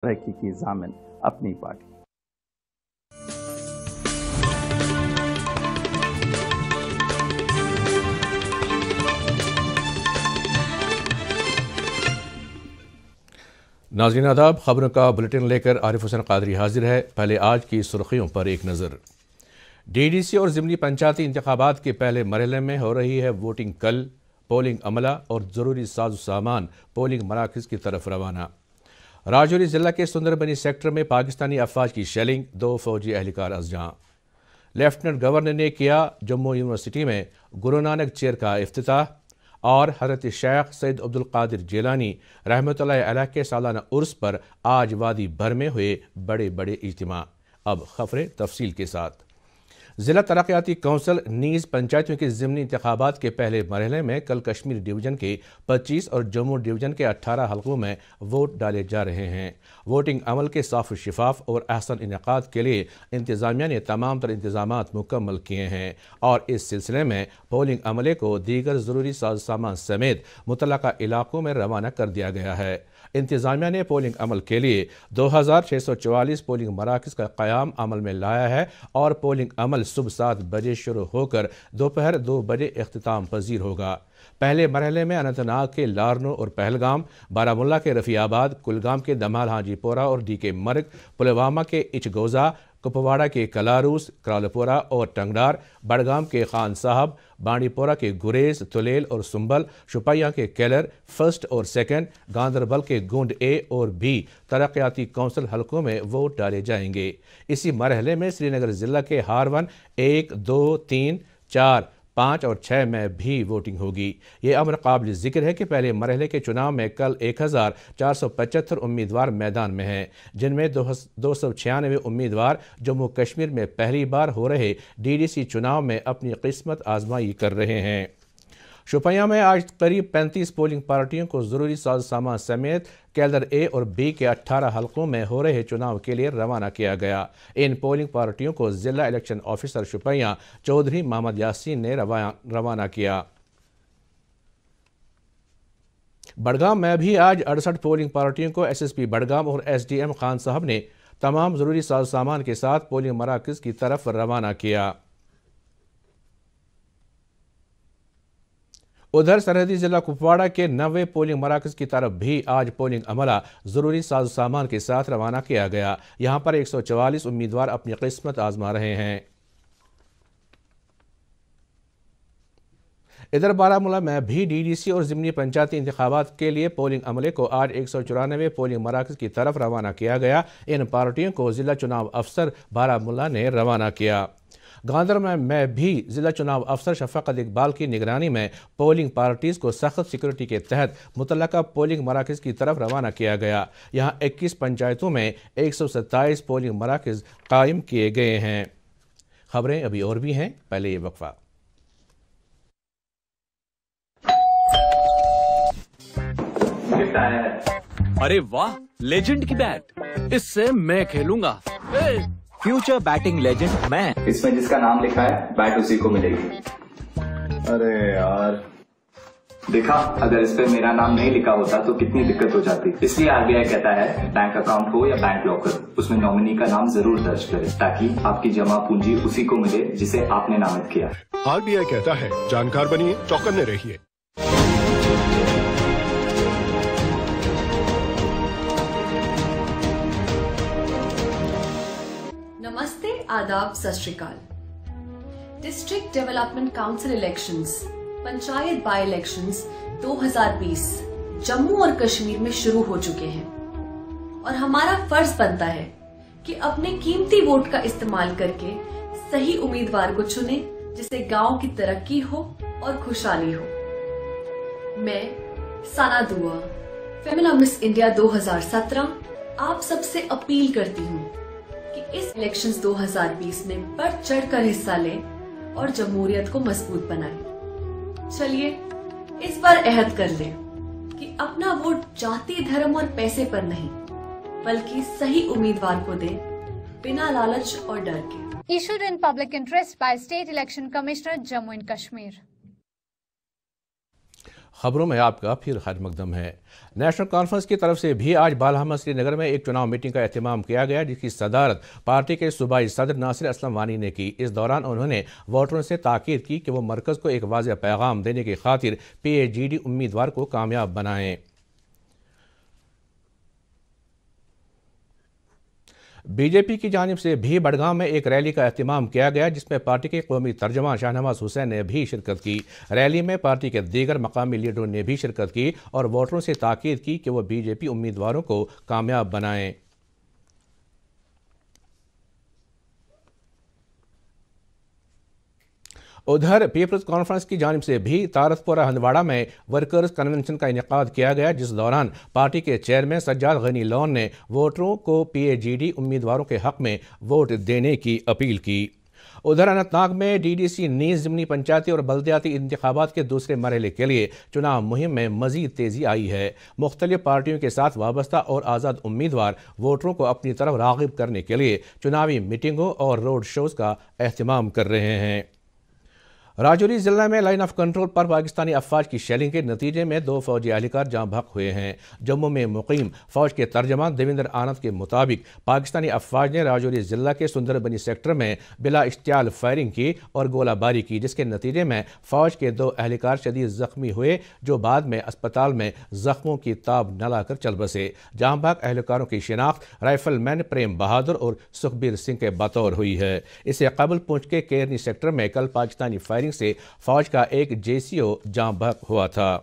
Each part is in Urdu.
ترقی کی ضامن اپنی پارٹی۔ ناظرین آداب، خبروں کا بلٹن لے کر عارف حسین قادری حاضر ہے۔ پہلے آج کی سرخیوں پر ایک نظر۔ ڈی ڈی سی اور ضمنی پنچایتی انتخابات کے پہلے مرحلے میں ہو رہی ہے ووٹنگ۔ کل پولنگ عملہ اور ضروری ساز و سامان پولنگ مراکز کی طرف روانہ۔ راجوری ضلع کے سندر بنی سیکٹر میں پاکستانی افواج کی شیلنگ، 2 فوجی اہلکار از جاں۔ لیفٹننٹ گورنر نے کیا جموں یونیورسٹی میں گرو نانک چیئر کا افتتاح، اور حضرت شیخ سید عبدالقادر جیلانی رحمۃ اللہ علیہ کے سالانہ عرس پر آج وادی بھر میں ہوئے بڑے بڑے اجتماع۔ اب خبریں تفصیل کے ساتھ۔ ضلع ترقیاتی کونسل نیز پنچایتوں کے ضمنی انتخابات کے پہلے مرحلے میں کل کشمیر ڈویژن کے 25 اور جموں ڈویژن کے 18 حلقوں میں ووٹ ڈالے جا رہے ہیں۔ ووٹنگ عمل کے صاف و شفاف اور احسن انعقاد کے لیے انتظامیہ نے تمام تر انتظامات مکمل کیے ہیں، اور اس سلسلے میں پولنگ عملے کو دیگر ضروری ساز سامان سمیت متعلقہ علاقوں میں روانہ کر دیا گیا ہے۔ انتظامیہ نے پولنگ عمل کے لیے 2644 پولنگ مراکز کا قیام عمل میں لایا ہے، اور پولنگ عمل صبح 7 بجے شروع ہو کر دوپہر 2 بجے اختتام پذیر ہوگا۔ پہلے مرحلے میں اننت ناگ کے لارنو اور پہلگام، بارہمولہ کے رفیع آباد، کلگام کے دمال ہاجی پورہ اور ڈی کے مرگ، پلوامہ کے اچگوزہ، کپواڑہ کے کلاروس، کرالپورہ اور ٹنگڈار، بڑگام کے خان صاحب، بانڈی پورہ کے گریز، تلیل اور سنبل، شوپیاں کے کیلر فرسٹ اور سیکنڈ، گاندربل کے گونڈ اے اور بی ترقیاتی کونسل حلقوں میں ووٹ ڈالے جائیں گے۔ اسی مرحلے میں سری نگر ضلع کے ہارون 1، 2، 3، 4، 5 اور 6 میں بھی ووٹنگ ہوگی۔ یہ امر قابل ذکر ہے کہ پہلے مرحلے کے چناؤ میں کل 1475 امیدوار میدان میں ہیں، جن میں 296 امیدوار جموں کشمیر میں پہلی بار ہو رہے ڈی ڈی سی چناؤ میں اپنی قسمت آزمائی کر رہے ہیں۔ شوپیاں میں آج قریب 35 پولنگ پارٹیوں کو ضروری ساز سامان سمیت کیلر اے اور بی کے 18 حلقوں میں ہو رہے چناؤ کے لیے روانہ کیا گیا۔ ان پولنگ پارٹیوں کو ضلع الیکشن آفیسر شوپیاں چودھری محمد یاسین نے روانہ کیا۔ بڑگام میں بھی آج 68 پولنگ پارٹیوں کو ایس ایس پی بڑگام اور ایس ڈی ایم خان صاحب نے تمام ضروری ساز سامان کے ساتھ پولنگ مراکز کی طرف روانہ کیا۔ ادھر سرحدی ضلع کپواڑہ کے 90 پولنگ مراکز کی طرف بھی آج پولنگ عملہ ضروری ساز سامان کے ساتھ روانہ کیا گیا۔ یہاں پر 144 امیدوار اپنی قسمت آزما رہے ہیں۔ ادھر بارہمولہ میں بھی ڈی ڈی سی اور ضمنی پنچایتی انتخابات کے لیے پولنگ عملے کو آج 194 پولنگ مراکز کی طرف روانہ کیا گیا۔ ان پارٹیوں کو ضلع چناؤ افسر بارہمولہ نے روانہ کیا۔ گاندربل میں بھی ضلع چناؤ افسر شفقت اقبال کی نگرانی میں پولنگ پارٹیز کو سخت سیکورٹی کے تحت متعلقہ پولنگ مراکز کی طرف روانہ کیا گیا۔ یہاں 21 پنچایتوں میں 127 پولنگ مراکز قائم کیے گئے ہیں۔ خبریں ابھی اور بھی ہیں، پہلے یہ وقفہ۔ ارے واہ، لیجنڈ کی بیٹ، اس سے میں کھیلوں گا۔ فیوچر بیٹنگ لیجنڈ میں، اس میں جس کا نام لکھا ہے بیٹ اسی کو ملے گی۔ ارے یار دیکھا، اگر اس پہ میرا نام نہیں لکھا ہوتا تو کتنی دقت ہو جاتی۔ اس لیے آر بی آئی کہتا ہے بینک اکاؤنٹ ہو یا بینک لاکر، اس میں نامنی کا نام ضرور درج کرے تاکہ آپ کی جمع پونجی اسی کو ملے جسے آپ نے نامزد کیا۔ آر بی آئی کہتا ہے جانکار بنیے، چوکنے رہیے۔ نمستے، آداب، ست شری اکال۔ District development council elections, panchayat by elections 2020 Jammu اور کشمیر میں شروع ہو چکے ہیں، اور ہمارا فرض بنتا ہے کہ اپنے قیمتی ووٹ کا استعمال کر کے صحیح امیدوار کو چنیں جسے گاؤں کی ترقی ہو اور خوشحالی ہو۔ میں ثنا دعا، فیملا مس انڈیا 2017 آپ سب سے اپیل کرتی ہوں کہ اس الیکشنز 2020 میں بڑھ چڑھ کر حصہ لیں اور جمہوریت کو مضبوط بنائیں۔ چلیے اس بار عہد کر لیں کہ اپنا ووٹ جاتی دھرم اور پیسے پر نہیں بلکہ صحیح امیدوار کو دیں، بنا لالچ اور ڈر کے۔ Issued in public interest by State Election Commissioner, Jammu and Kashmir. خبروں میں آپ کا پھر خیر مقدم ہے۔ نیشنل کانفرنس کی طرف سے بھی آج بالہمہ سری نگر میں ایک چناؤ میٹنگ کا اہتمام کیا گیا، جس کی صدارت پارٹی کے صوبائی صدر ناصر اسلم وانی نے کی۔ اس دوران انہوں نے ووٹروں سے تاکید کی کہ وہ مرکز کو ایک واضح پیغام دینے کی خاطر PAGD امیدوار کو کامیاب بنائیں۔ BJP کی جانب سے بھی بڑگام میں ایک ریلی کا اہتمام کیا گیا، جس میں پارٹی کے قومی ترجمان شاہنواز حسین نے بھی شرکت کی۔ ریلی میں پارٹی کے دیگر مقامی لیڈروں نے بھی شرکت کی اور ووٹروں سے تاکید کی کہ وہ BJP امیدواروں کو کامیاب بنائیں۔ ادھر پیپلز کانفرنس کی جانب سے بھی تارت پورہ ہندواڑہ میں ورکرز کنونشن کا انعقاد کیا گیا، جس دوران پارٹی کے چیئرمین سجاد غنی لون نے ووٹروں کو PAGD امیدواروں کے حق میں ووٹ دینے کی اپیل کی۔ ادھر اننت ناگ میں DDC نیز ضمنی پنچایتی اور بلدیاتی انتخابات کے دوسرے مرحلے کے لیے چناؤ مہم میں مزید تیزی آئی ہے۔ مختلف پارٹیوں کے ساتھ وابستہ اور آزاد امیدوار ووٹروں کو اپنی طرف راغب کرنے کے لیے چناوی میٹنگوں اور روڈ شوز کا اہتمام کر رہے ہیں۔ راجوری ضلع میں لائن آف کنٹرول پر پاکستانی افواج کی شیلنگ کے نتیجے میں 2 فوجی اہلکار جاں بحق ہوئے ہیں۔ جموں میں مقیم فوج کے ترجمان دیویندر آنند کے مطابق پاکستانی افواج نے راجوری ضلع کے سندر بنی سیکٹر میں بلا اشتعال فائرنگ کی اور گولہ باری کی، جس کے نتیجے میں فوج کے 2 اہلکار شدید زخمی ہوئے، جو بعد میں اسپتال میں زخموں کی تاب نہ لا کر چل بسے۔ جاں بحق اہلکاروں کی شناخت رائفل مین پریم بہادر اور سکھبیر سنگھ کے بطور ہوئی ہے۔ اسے قبل پونچھ کے کیرنی سیکٹر میں کل پاکستانی فائرنگ سے فوج کا ایک JCO جاں بحق ہوا تھا۔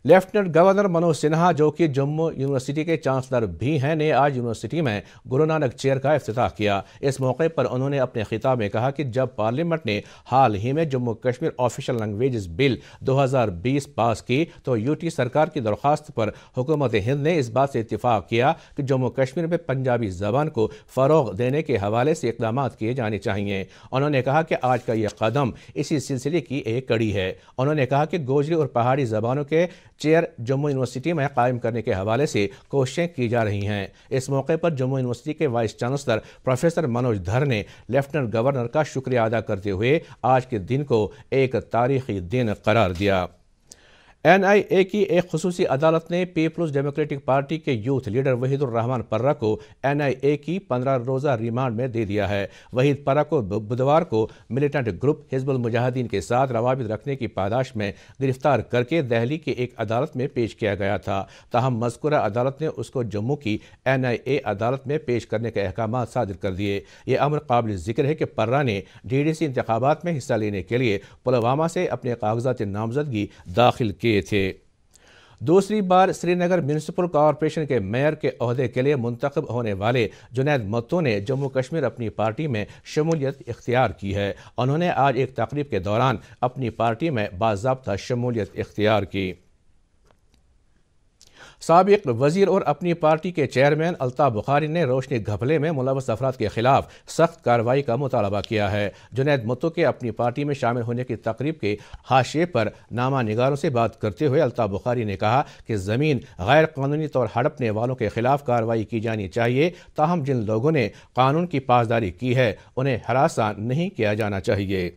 لیفٹننٹ گورنر منوج سنہا، جو کہ جموں یونیورسٹی کے چانسلر بھی ہیں، نے آج یونیورسٹی میں گرو نانک چیئر کا افتتاح کیا۔ اس موقع پر انہوں نے اپنے خطاب میں کہا کہ جب پارلیمنٹ نے حال ہی میں جموں کشمیر آفیشل لینگویجز بل 2020 پاس کی تو UT سرکار کی درخواست پر حکومت ہند نے اس بات سے اتفاق کیا کہ جموں کشمیر میں پنجابی زبان کو فروغ دینے کے حوالے سے اقدامات کیے جانے چاہیے۔ انہوں نے کہا کہ آج کا یہ قدم اسی سلسلے کی ایک کڑی ہے۔ انہوں نے کہا کہ گوجری اور پہاڑی زبانوں کے چیئر جموں یونیورسٹی میں قائم کرنے کے حوالے سے کوششیں کی جا رہی ہیں۔ اس موقع پر جموں یونیورسٹی کے وائس چانسلر پروفیسر منوج دھر نے لیفٹننٹ گورنر کا شکریہ ادا کرتے ہوئے آج کے دن کو ایک تاریخی دن قرار دیا۔ NIA کی ایک خصوصی عدالت نے پیپلز ڈیموکریٹک پارٹی کے یوتھ لیڈر وحید الرحمان پرہ کو NIA کی 15 روزہ ریمانڈ میں دے دیا ہے۔ وحید پرہ کو بدوار کو ملیٹنٹ گروپ حزب المجاہدین کے ساتھ روابط رکھنے کی پاداش میں گرفتار کر کے دہلی کی ایک عدالت میں پیش کیا گیا تھا، تاہم مذکورہ عدالت نے اس کو جموں کی NIA عدالت میں پیش کرنے کے احکامات صادر کر دیے۔ یہ امر قابل ذکر ہے کہ پرہ نے DDC انتخابات میں حصہ لینے کے لیے پلوامہ سے اپنے کاغذات نامزدگی داخل کیے تھے۔ دوسری بار سری نگر میونسپل کارپوریشن کے میئر کے عہدے کے لیے منتخب ہونے والے جنید متو نے جموں کشمیر اپنی پارٹی میں شمولیت اختیار کی ہے۔ انہوں نے آج ایک تقریب کے دوران اپنی پارٹی میں باضابطہ شمولیت اختیار کی۔ سابق وزیر اور اپنی پارٹی کے چیئرمین الطاف بخاری نے روشنی گھپلے میں ملوث افراد کے خلاف سخت کارروائی کا مطالبہ کیا ہے۔ جنید متو کے اپنی پارٹی میں شامل ہونے کی تقریب کے حاشیے پر نامہ نگاروں سے بات کرتے ہوئے الطاف بخاری نے کہا کہ زمین غیر قانونی طور ہڑپنے والوں کے خلاف کارروائی کی جانی چاہیے، تاہم جن لوگوں نے قانون کی پاسداری کی ہے انہیں ہراساں نہیں کیا جانا چاہیے۔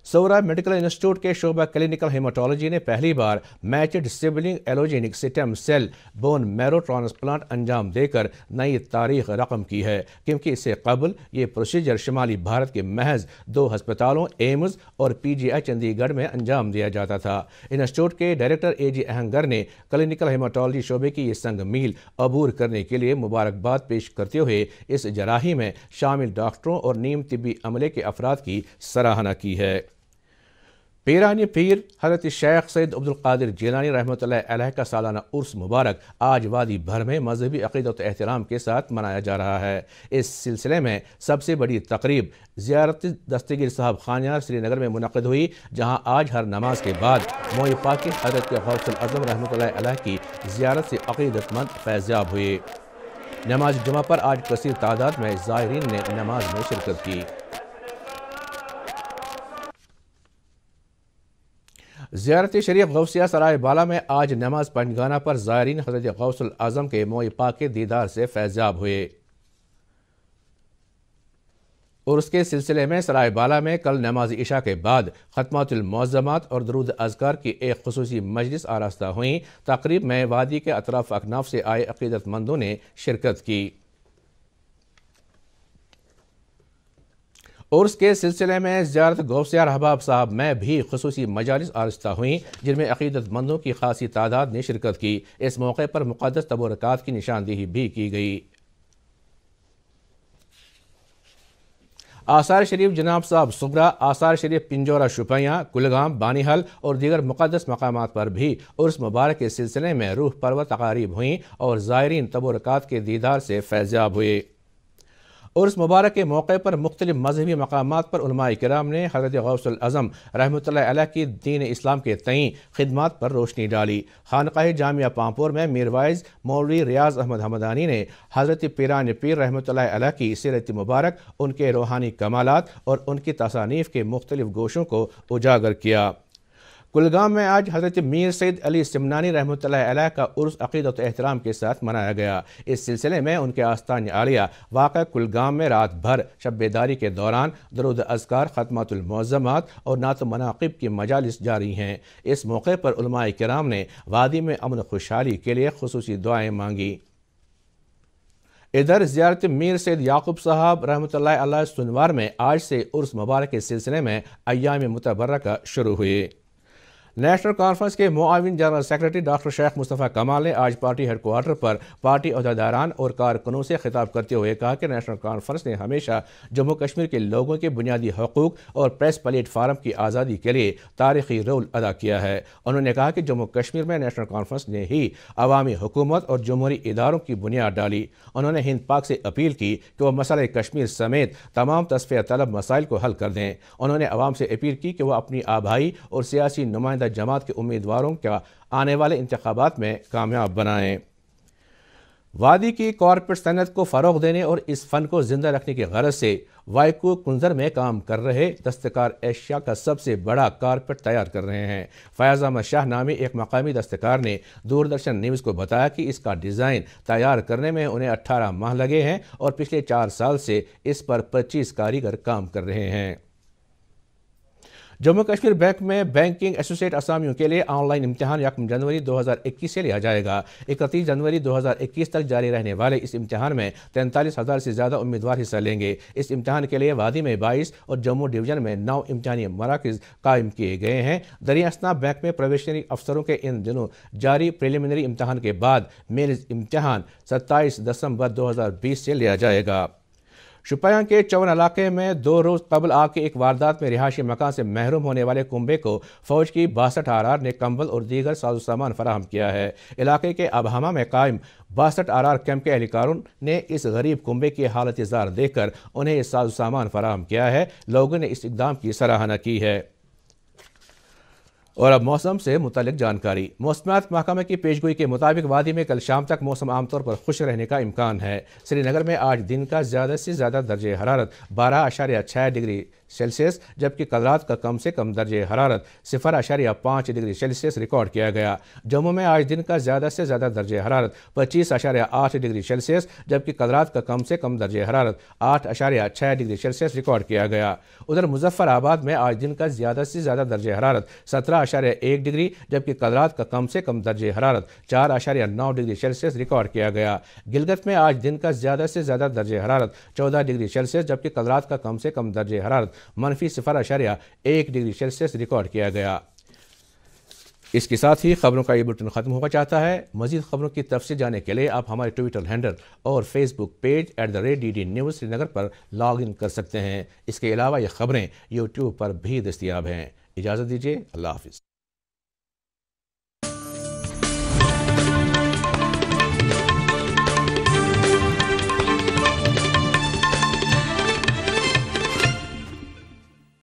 سورا میڈیکل انسٹیٹیوٹ کے شعبہ کلینکل ہیماٹولوجی نے پہلی بار matched sibling allogeneic stem cell bone marrow transplant انجام دے کر نئی تاریخ رقم کی ہے، کیونکہ اس سے قبل یہ پروسیجر شمالی بھارت کے محض 2 ہسپتالوں ایمز اور PGI چندی گڑھ میں انجام دیا جاتا تھا۔ انسٹیٹیوٹ کے ڈائریکٹر AG اہنگر نے کلینکل ہیماٹولوجی شعبے کی یہ سنگ میل عبور کرنے کے لیے مبارکباد پیش کرتے ہوئے اس جراحی میں شامل ڈاکٹروں اور نیم طبی عملے کے افراد کی سراہنا کی ہے۔ پیرانی پیر حضرت شیخ سید عبدالقادر جیلانی رحمۃ اللہ علیہ کا سالانہ عرس مبارک آج وادی بھر میں مذہبی عقیدت و احترام کے ساتھ منایا جا رہا ہے۔ اس سلسلے میں سب سے بڑی تقریب زیارت دستگیر صاحب خانیار سری نگر میں منعقد ہوئی، جہاں آج ہر نماز کے بعد موئی پاک حضرت غوث الاعظم رحمۃ اللہ علیہ کی زیارت سے عقیدت مند فیضیاب ہوئے۔ نماز جمعہ پر آج کثیر تعداد میں زائرین نے نماز میں شرکت کی۔ زیارت شریف غوثیہ سرائے بالا میں آج نماز پنجگانہ پر زائرین حضرت غوث الاعظم کے موئی پاک کے دیدار سے فیضیاب ہوئے۔ اور اس کے سلسلے میں سرائے بالا میں کل نماز عشاء کے بعد ختمات المعظمات اور درود اذکار کی ایک خصوصی مجلس آراستہ ہوئیں۔ تقریب میں وادی کے اطراف اکناف سے آئے عقیدت مندوں نے شرکت کی۔ اور اس کے سلسلے میں زیارت گوسیار احباب صاحب میں بھی خصوصی مجالس آراستہ ہوئیں، جن میں عقیدت مندوں کی خاصی تعداد نے شرکت کی۔ اس موقع پر مقدس تبرکات کی نشاندہی بھی کی گئی۔ آثار شریف جناب صاحب سبرا، آثار شریف پنجورہ شپیاں، کلگام، بانی حل اور دیگر مقدس مقامات پر بھی عرس مبارک کے سلسلے میں روح پرور تقاریب ہوئیں اور زائرین تبرکات کے دیدار سے فیضیاب ہوئے۔ عرس مبارک کے موقع پر مختلف مذہبی مقامات پر علماء کرام نے حضرت غوث الاعظم رحمۃ اللہ علیہ کی دین اسلام کے تئیں خدمات پر روشنی ڈالی۔ خانقاہ جامعہ پامپور میں میر وائز مولوی ریاض احمد حمدانی نے حضرت پیران پیر رحمۃ اللہ علیہ کی سیرت مبارک، ان کے روحانی کمالات اور ان کی تصانیف کے مختلف گوشوں کو اجاگر کیا۔ کلگام میں آج حضرت میر سید علی سمنانی رحمۃ اللہ علیہ کا عرس عقیدت و احترام کے ساتھ منایا گیا۔ اس سلسلے میں ان کے آستان عالیہ واقع کلگام میں رات بھر شب بیداری کے دوران درود اذکار، ختمات المعظمات اور نعت و مناقب کی مجالس جاری ہیں۔ اس موقع پر علماء کرام نے وادی میں امن و خوشحالی کے لیے خصوصی دعائیں مانگی۔ ادھر زیارت میر سید یعقوب صاحب رحمۃ اللہ علیہ سنوار میں آج سے عرس مبارک کے سلسلے میں ایام متبرکہ شروع ہوئے۔ نیشنل کانفرنس کے معاون جنرل سیکرٹری ڈاکٹر شیخ مصطفیٰ کمال نے آج پارٹی ہیڈ کوارٹر پر پارٹی عہدیداران اور کارکنوں سے خطاب کرتے ہوئے کہا کہ نیشنل کانفرنس نے ہمیشہ جموں کشمیر کے لوگوں کے بنیادی حقوق اور پریس پلیٹ فارم کی آزادی کے لیے تاریخی رول ادا کیا ہے۔ انہوں نے کہا کہ جموں کشمیر میں نیشنل کانفرنس نے ہی عوامی حکومت اور جمہوری اداروں کی بنیاد ڈالی۔ انہوں نے ہند پاک سے اپیل کی کہ وہ مسئلہ کشمیر سمیت تمام تصفیہ طلب مسائل کو حل کر دیں۔ انہوں نے عوام سے اپیل کی کہ وہ اپنی آبائی اور سیاسی نمائندہ جماعت کے امیدواروں کا آنے والے انتخابات میں کامیاب بنائیں۔ وادی کی کارپیٹ صنعت کو فروغ دینے اور اس فن کو زندہ رکھنے کی غرض سے وائکو کنزر میں کام کر رہے دستکار ایشیا کا سب سے بڑا کارپیٹ تیار کر رہے ہیں۔ فیاض احمد شاہ نامی ایک مقامی دستکار نے دوردرشن نیوز کو بتایا کہ اس کا ڈیزائن تیار کرنے میں انہیں 18 ماہ لگے ہیں اور پچھلے 4 سال سے اس پر 25 کاریگر کام کر رہے ہیں۔ جموں کشمیر بینک میں بینکنگ ایسوسیٹ اسامیوں کے لیے آن لائن امتحان 1 جنوری 2021 سے لیا جائے گا۔ 31 جنوری 2021 تک جاری رہنے والے اس امتحان میں 43,000 سے زیادہ امیدوار حصہ لیں گے۔ اس امتحان کے لیے وادی میں 22 اور جموں ڈویژن میں 9 امتحانی مراکز قائم کیے گئے ہیں۔ دریا اسنا بینک میں پروبیشنری افسروں کے ان دنوں جاری پریلیمنری امتحان کے بعد مینز امتحان 27 دسمبر 2020 سے لیا جائے گا۔ شپیاں کے چون علاقے میں 2 روز قبل آگ کی ایک واردات میں رہائشی مکان سے محروم ہونے والے کنبے کو فوج کی 62 RR نے کمبل اور دیگر ساز و سامان فراہم کیا ہے۔ علاقے کے ابہامہ میں قائم 62 RR کیمپ کے اہلکاروں نے اس غریب کنبے کی حالت زار دیکھ کر انہیں یہ ساز و سامان فراہم کیا ہے۔ لوگوں نے اس اقدام کی سراہنا کی ہے۔ اور اب موسم سے متعلق جانکاری۔ موسمیات محکمہ کی پیشگوئی کے مطابق وادی میں کل شام تک موسم عام طور پر خشک رہنے کا امکان ہے۔ سری نگر میں آج دن کا زیادہ سے زیادہ درجہ حرارت 12.6 ڈگری سیلسیس جبکہ کل رات کا کم سے کم درجہ حرارت 0.5 ڈگری سیلسیس ریکارڈ کیا گیا۔ جموں میں آج دن کا زیادہ سے زیادہ درجہ حرارت 25.8 ڈگری سیلسیس جبکہ کل رات کا کم سے کم درجہ حرارت 8.6 ڈگری سیلسیس ریکارڈ کیا گیا۔ ادھر مظفر آباد میں آج دن کا زیادہ سے زیادہ درجہ حرارت 17.1 ڈگری جبکہ کل رات کا کم سے کم درجہ حرارت 4.9 ڈگری سیلسیس ریکارڈ کیا گیا۔ گلگت میں آج دن کا زیادہ سے زیادہ درجہ حرارت 14 ڈگری سیلسیس جبکہ کل رات کا کم سے کم درجہ حرارت -0.1 ڈگری سیلسیس ریکارڈ کیا گیا۔ اس کے ساتھ ہی خبروں کا یہ بلٹن ختم ہونا چاہتا ہے۔ مزید خبروں کی تفصیل جاننے کے لیے آپ ہمارے ٹویٹر ہینڈل اور Facebook page @DD News Srinagar پر لاگ ان کر سکتے ہیں۔ اس کے علاوہ یہ خبریں یوٹیوب پر بھی دستیاب ہیں۔ اجازت دیجیے، اللہ حافظ۔